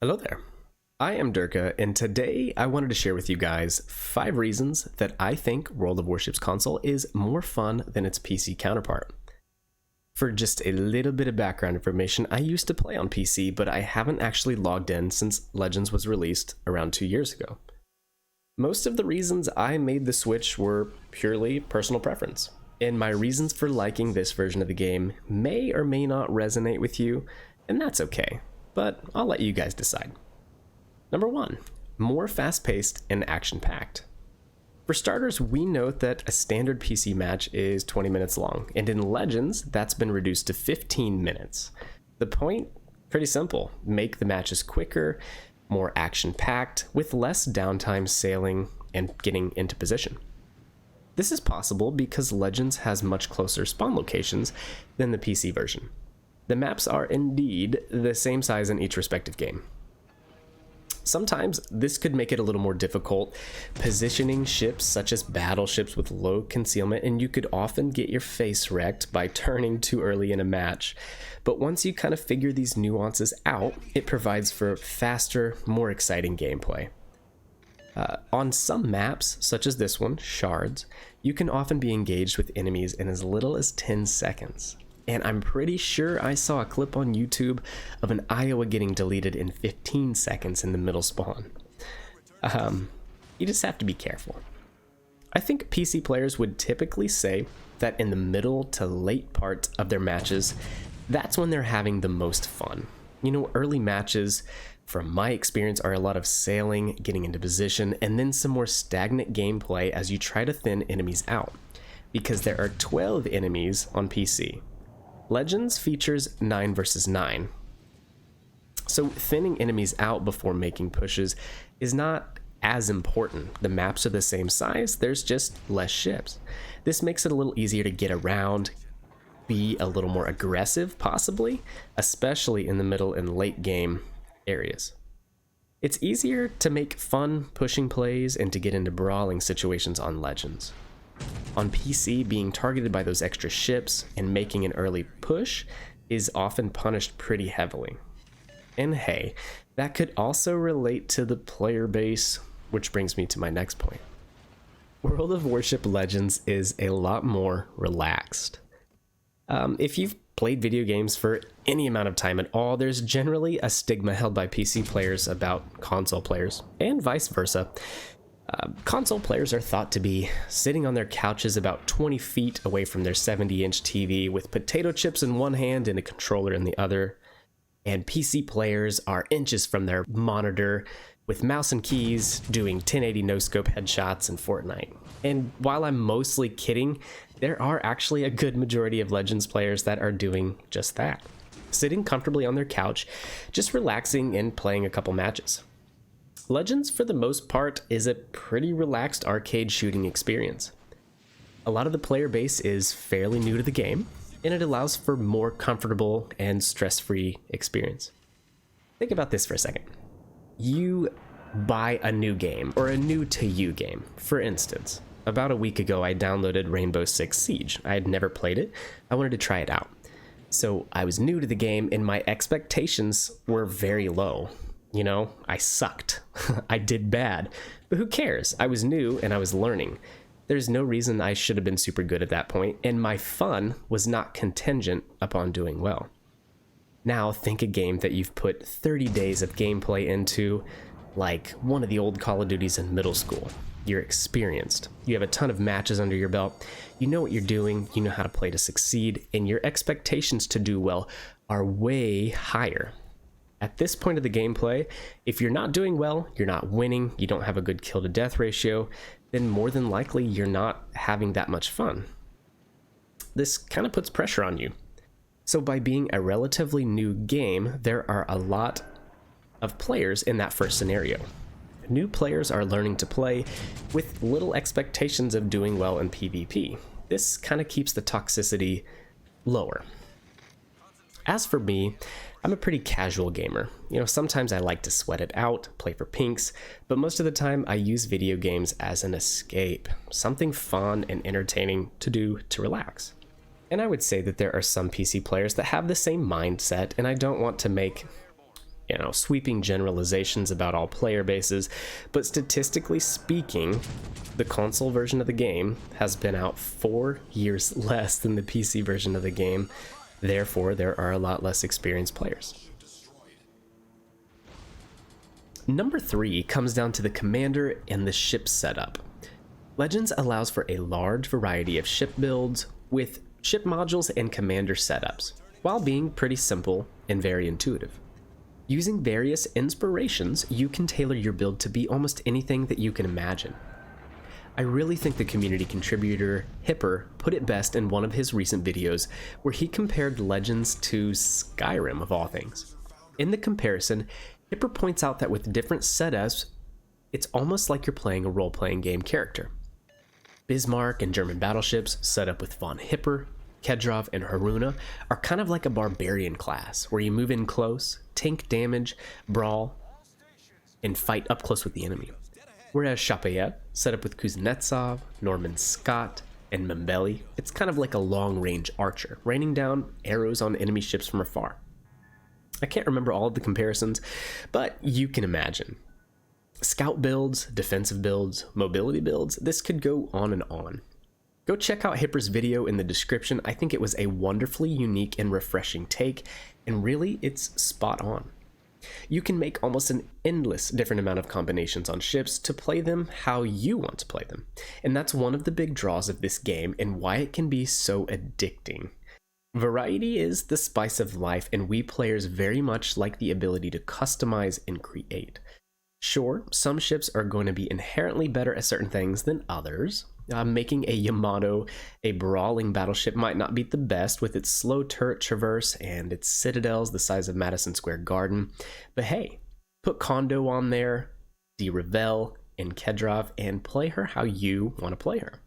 Hello there. I am Durka, and today I wanted to share with you guys 5 reasons that I think World of Warships console is more fun than its PC counterpart. For just a little bit of background information, I used to play on PC, but I haven't actually logged in since Legends was released around 2 years ago. Most of the reasons I made the switch were purely personal preference, and my reasons for liking this version of the game may or may not resonate with you, and that's okay, but I'll let you guys decide. Number 1, more fast-paced and action-packed. For starters, we note that a standard PC match is 20 minutes long, and in Legends, that's been reduced to 15 minutes. The point? Pretty simple. Make the matches quicker, more action-packed, with less downtime sailing and getting into position. This is possible because Legends has much closer spawn locations than the PC version. The maps are indeed the same size in each respective game. Sometimes this could make it a little more difficult positioning ships such as battleships with low concealment, and you could often get your face wrecked by turning too early in a match. But once you kind of figure these nuances out, it provides for faster, more exciting gameplay. On some maps, such as this one, Shards, you can often be engaged with enemies in as little as 10 seconds. And I'm pretty sure I saw a clip on YouTube of an Iowa getting deleted in 15 seconds in the middle spawn. You just have to be careful. I think PC players would typically say that in the middle to late part of their matches, that's when they're having the most fun. You know, early matches, from my experience, are a lot of sailing, getting into position, and then some more stagnant gameplay as you try to thin enemies out, because there are 12 enemies on PC. Legends features 9 versus 9. So thinning enemies out before making pushes is not as important. The maps are the same size, there's just less ships. This makes it a little easier to get around, be a little more aggressive possibly, especially in the middle and late game areas. It's easier to make fun pushing plays and to get into brawling situations on Legends. On PC, being targeted by those extra ships and making an early push is often punished pretty heavily. And hey, that could also relate to the player base, which brings me to my next point. World of Warships Legends is a lot more relaxed. If you've played video games for any amount of time at all, there's generally a stigma held by PC players about console players, and vice versa. Console players are thought to be sitting on their couches about 20 feet away from their 70-inch TV with potato chips in one hand and a controller in the other. And PC players are inches from their monitor with mouse and keys doing 1080 no-scope headshots in Fortnite. And while I'm mostly kidding, there are actually a good majority of Legends players that are doing just that. Sitting comfortably on their couch, just relaxing and playing a couple matches. Legends, for the most part, is a pretty relaxed arcade shooting experience. A lot of the player base is fairly new to the game, and it allows for more comfortable and stress-free experience. Think about this for a second. You buy a new game, or a new-to-you game. For instance, about a week ago I downloaded Rainbow Six Siege. I had never played it. I wanted to try it out. So I was new to the game, and my expectations were very low. You know, I sucked. I did bad. But who cares? I was new and I was learning. There's no reason I should have been super good at that point, and my fun was not contingent upon doing well. Now think a game that you've put 30 days of gameplay into, like one of the old Call of Duties in middle school. You're experienced. You have a ton of matches under your belt. You know what you're doing. You know how to play to succeed, and your expectations to do well are way higher. At this point of the gameplay, if you're not doing well, you're not winning, you don't have a good kill to death ratio, then more than likely you're not having that much fun. This kind of puts pressure on you. So by being a relatively new game, there are a lot of players in that first scenario. New players are learning to play with little expectations of doing well in PvP. This kind of keeps the toxicity lower. As for me, I'm a pretty casual gamer. You know, sometimes I like to sweat it out, play for pinks, but most of the time I use video games as an escape, something fun and entertaining to do to relax. And I would say that there are some PC players that have the same mindset, and I don't want to make sweeping generalizations about all player bases, but statistically speaking, the console version of the game has been out 4 years less than the PC version of the game. Therefore, there are a lot less experienced players. Number 3 comes down to the commander and the ship setup. Legends allows for a large variety of ship builds with ship modules and commander setups, while being pretty simple and very intuitive. Using various inspirations, you can tailor your build to be almost anything that you can imagine. I really think the community contributor Hipper put it best in one of his recent videos where he compared Legends to Skyrim of all things. In the comparison, Hipper points out that with different setups, it's almost like you're playing a role-playing game character. Bismarck and German battleships set up with von Hipper, Kedrov, and Haruna are kind of like a barbarian class where you move in close, tank damage, brawl, and fight up close with the enemy. Whereas Chapayet, set up with Kuznetsov, Norman Scott, and Membeli, it's kind of like a long-range archer, raining down arrows on enemy ships from afar. I can't remember all of the comparisons, but you can imagine. Scout builds, defensive builds, mobility builds, this could go on and on. Go check out Hipper's video in the description. I think it was a wonderfully unique and refreshing take, and really it's spot on. You can make almost an endless different amount of combinations on ships to play them how you want to play them. And that's one of the big draws of this game and why it can be so addicting. Variety is the spice of life, and we players very much like the ability to customize and create. Sure, some ships are going to be inherently better at certain things than others. Making a Yamato a brawling battleship might not be the best with its slow turret traverse and its citadels the size of Madison Square Garden. But hey, put Kondo on there, Revel, and Kedrov, and play her how you want to play her.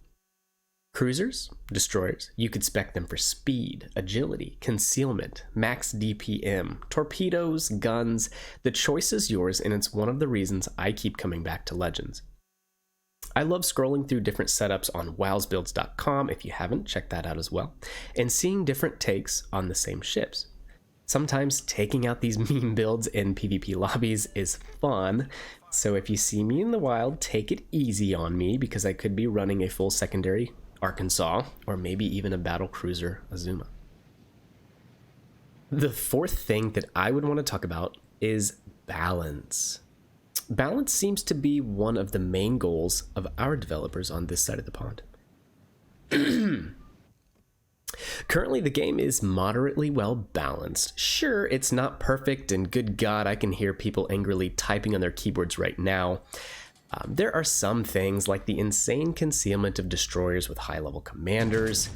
Cruisers, destroyers, you could spec them for speed, agility, concealment, max DPM, torpedoes, guns. The choice is yours, and it's one of the reasons I keep coming back to Legends. I love scrolling through different setups on wowsbuilds.com, if you haven't, check that out as well, and seeing different takes on the same ships. Sometimes taking out these meme builds in PvP lobbies is fun, so if you see me in the wild, take it easy on me because I could be running a full secondary Arkansas, or maybe even a battle cruiser Azuma. The fourth thing that I would want to talk about is balance. Balance seems to be one of the main goals of our developers on this side of the pond. Currently, the game is moderately well balanced. Sure, it's not perfect, and good God, I can hear people angrily typing on their keyboards right now. There are some things like the insane concealment of destroyers with high-level commanders.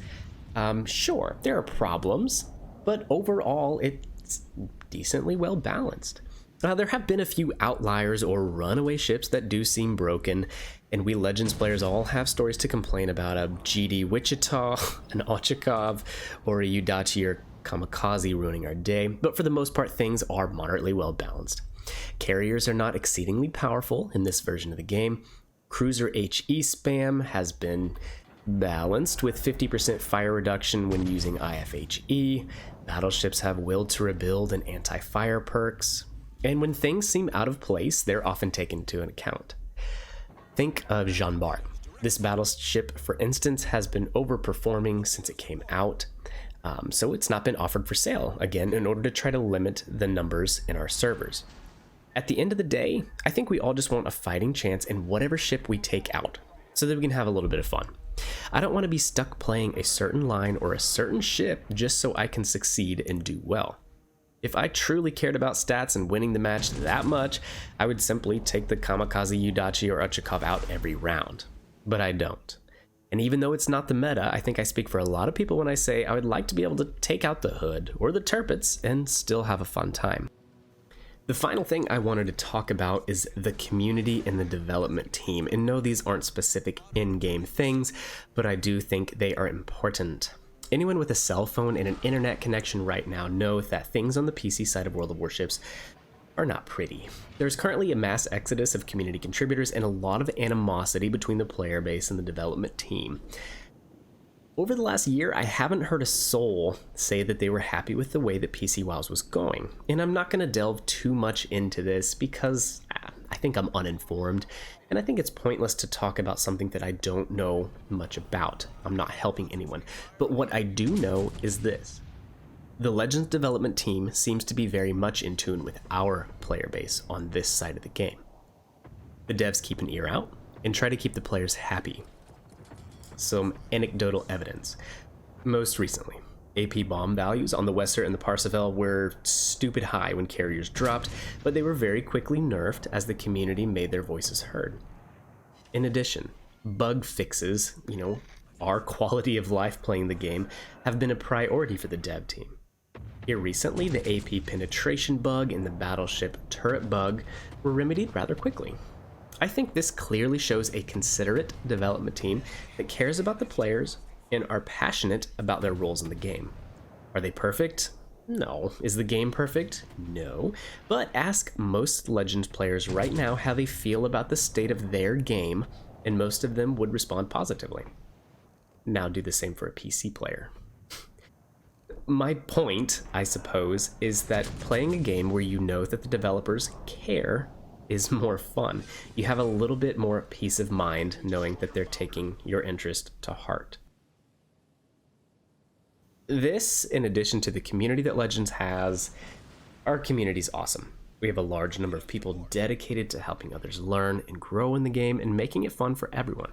Sure, there are problems, but overall, it's decently well balanced. There have been a few outliers or runaway ships that do seem broken, and we Legends players all have stories to complain about a GD Wichita, an Ochakov, or a Udachi or Kamikaze ruining our day, but for the most part, things are moderately well balanced. Carriers are not exceedingly powerful in this version of the game. Cruiser HE spam has been balanced with 50% fire reduction when using IFHE. Battleships have will to rebuild and anti-fire perks. And when things seem out of place, they're often taken into account. Think of Jean Bart. This battleship, for instance, has been overperforming since it came out. So it's not been offered for sale, again, in order to try to limit the numbers in our servers. At the end of the day, I think we all just want a fighting chance in whatever ship we take out, so that we can have a little bit of fun. I don't want to be stuck playing a certain line or a certain ship just so I can succeed and do well. If I truly cared about stats and winning the match that much, I would simply take the Kamikaze Udachi or Ochakov out every round. But I don't. And even though it's not the meta, I think I speak for a lot of people when I say I would like to be able to take out the Hood or the Tirpitz and still have a fun time. The final thing I wanted to talk about is the community and the development team. And no, these aren't specific in-game things, but I do think they are important. Anyone with a cell phone and an internet connection right now knows that things on the PC side of World of Warships are not pretty. There's currently a mass exodus of community contributors and a lot of animosity between the player base and the development team. over the last year, I haven't heard a soul say that they were happy with the way that PC WoWs was going. And I'm not going to delve too much into this because I think I'm uninformed, and I think it's pointless to talk about something that I don't know much about. I'm not helping anyone. But what I do know is this. The Legends development team seems to be very much in tune with our player base on this side of the game. The devs keep an ear out and try to keep the players happy. Some anecdotal evidence. Most recently, AP bomb values on the Western and the Parsifal were stupid high when carriers dropped, but they were very quickly nerfed as the community made their voices heard. In addition, bug fixes, our quality of life playing the game, have been a priority for the dev team. Here recently, the AP penetration bug and the battleship turret bug were remedied rather quickly. I think this clearly shows a considerate development team that cares about the players and are passionate about their roles in the game. Are they perfect? No. Is the game perfect? No. But ask most Legends players right now how they feel about the state of their game, and most of them would respond positively. Now do the same for a PC player. My point, I suppose, is that playing a game where you know that the developers care is more fun. You have a little bit more peace of mind knowing that they're taking your interest to heart. This, in addition to the community that Legends has, our community's awesome. We have a large number of people dedicated to helping others learn and grow in the game and making it fun for everyone.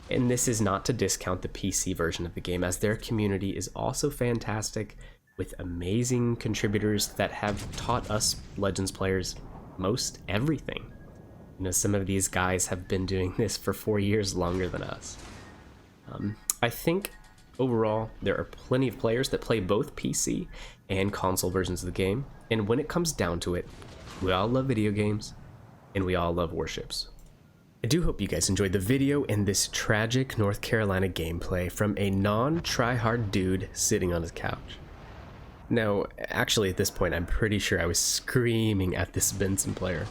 And this is not to discount the PC version of the game, as their community is also fantastic with amazing contributors that have taught us Legends players most everything. Some of these guys have been doing this for 4 years longer than us. I think overall there are plenty of players that play both PC and console versions of the game, and when it comes down to it, we all love video games and we all love warships. I do hope you guys enjoyed the video and this tragic North Carolina gameplay from a non-tryhard dude sitting on his couch. No, actually at this point I'm pretty sure I was screaming at this Benson player.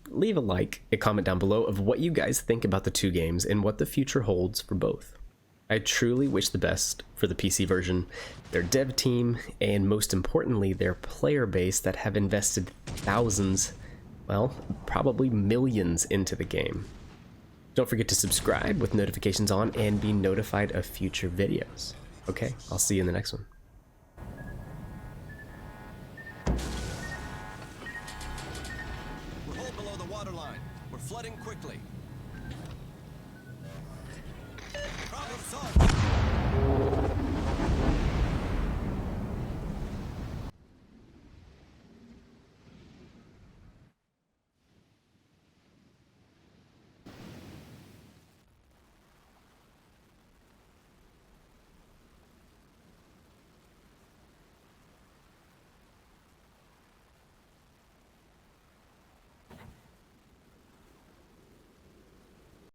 Leave a like, a comment down below of what you guys think about the two games and what the future holds for both. I truly wish the best for the PC version, their dev team, and most importantly their player base that have invested thousands, well, probably millions into the game. Don't forget to subscribe with notifications on and be notified of future videos. Okay, I'll see you in the next one. We're flooding quickly. Problem solved.